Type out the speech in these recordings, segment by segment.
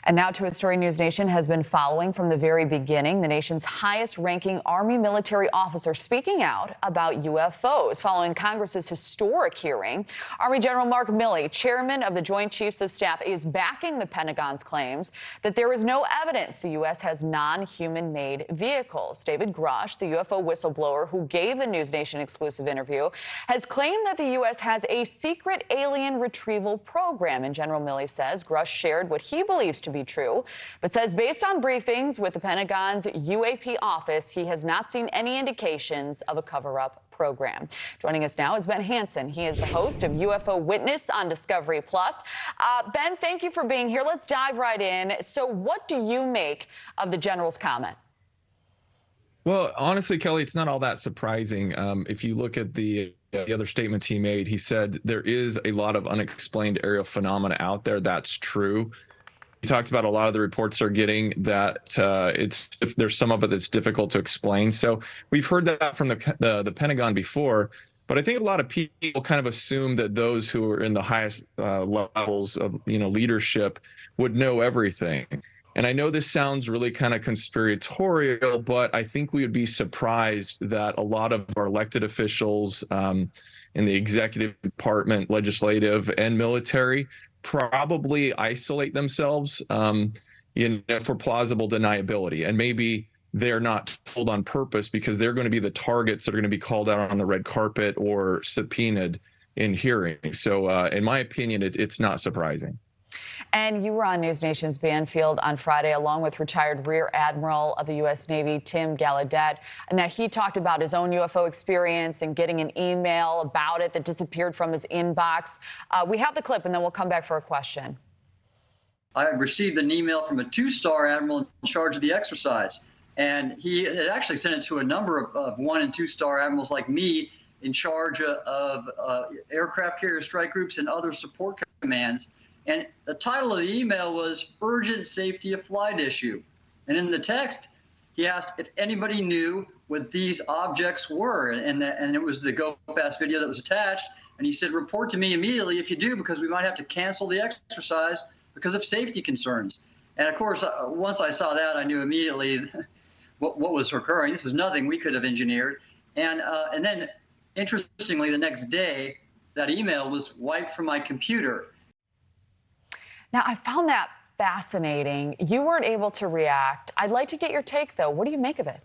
And now to a story News Nation has been following from the very beginning. The nation's highest-ranking Army military officer speaking out about UFOs following Congress's historic hearing. Army General Mark Milley, chairman of the Joint Chiefs of Staff, is backing the Pentagon's claims that there is no evidence the U.S. has non-human-made vehicles. David Grush, the UFO whistleblower who gave the News Nation exclusive interview, has claimed that the U.S. has a secret alien retrieval program. And General Milley says Grush shared what he believes to be true, but says based on briefings with the Pentagon's UAP office, he has not seen any indications of a cover-up program. Joining us now is Ben Hansen. He is the host of UFO Witness on Discovery Plus. Ben, thank you for being here. Let's dive right in. So what do you make of the general's comment? Well, honestly, Kelly, it's not all that surprising. If you look at the other statements he made, he said there is a lot of unexplained aerial phenomena out there. That's true. He talked about a lot of the reports they're getting that there's some of it that's difficult to explain. So we've heard that from the Pentagon before, but I think a lot of people kind of assume that those who are in the highest levels of leadership would know everything. And I know this sounds really kind of conspiratorial, but I think we would be surprised that a lot of our elected officials in the executive department, legislative, and military probably isolate themselves for plausible deniability. And maybe they're not told on purpose because they're going to be the targets that are going to be called out on the red carpet or subpoenaed in hearings. So in my opinion, it's not surprising. And you were on News Nation's Banfield on Friday, along with retired Rear Admiral of the U.S. Navy, Tim Gallaudet. Now, he talked about his own UFO experience and getting an email about it that disappeared from his inbox. We have the clip, and then we'll come back for a question. I received an email from a two-star admiral in charge of the exercise, and he had actually sent it to a number of one- and two-star admirals like me in charge of aircraft carrier strike groups and other support commands. And the title of the email was Urgent Safety of Flight Issue. And in the text, he asked if anybody knew what these objects were. And it was the Go Fast video that was attached. And he said, report to me immediately if you do, because we might have to cancel the exercise because of safety concerns. And of course, once I saw that, I knew immediately what was occurring. This is nothing we could have engineered. And then, interestingly, the next day, that email was wiped from my computer. Now, I found that fascinating. You weren't able to react. I'd like to get your take, though. What do you make of it?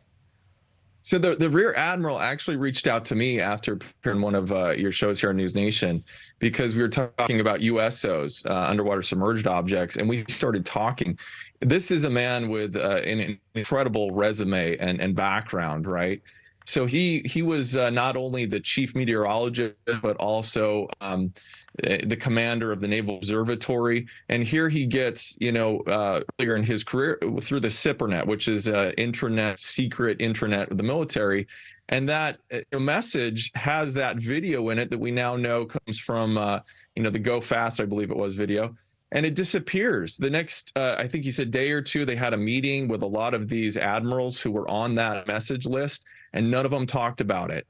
So the Rear Admiral actually reached out to me after appearing on one of your shows here on News Nation because we were talking about USOs, underwater submerged objects, and we started talking. This is a man with an incredible resume and background, right? So he was not only the chief meteorologist, but also the commander of the Naval Observatory. And here he gets, earlier in his career through the SIPRNet, which is secret intranet of the military. And that message has that video in it that we now know comes from, the Go Fast, I believe it was, video. And it disappears. The next, I think he said day or two, they had a meeting with a lot of these admirals who were on that message list, and none of them talked about it.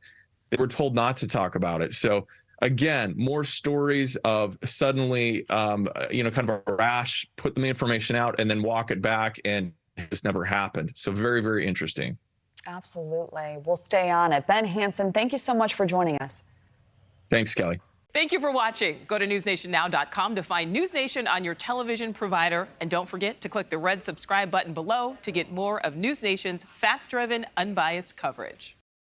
They were told not to talk about it. So again, more stories of suddenly, kind of a rash, put the information out and then walk it back, and this never happened. So very, very interesting. Absolutely. We'll stay on it. Ben Hansen, thank you so much for joining us. Thanks, Kelly. Thank you for watching. Go to newsnationnow.com to find News Nation on your television provider. And don't forget to click the red subscribe button below to get more of News Nation's fact-driven, unbiased coverage.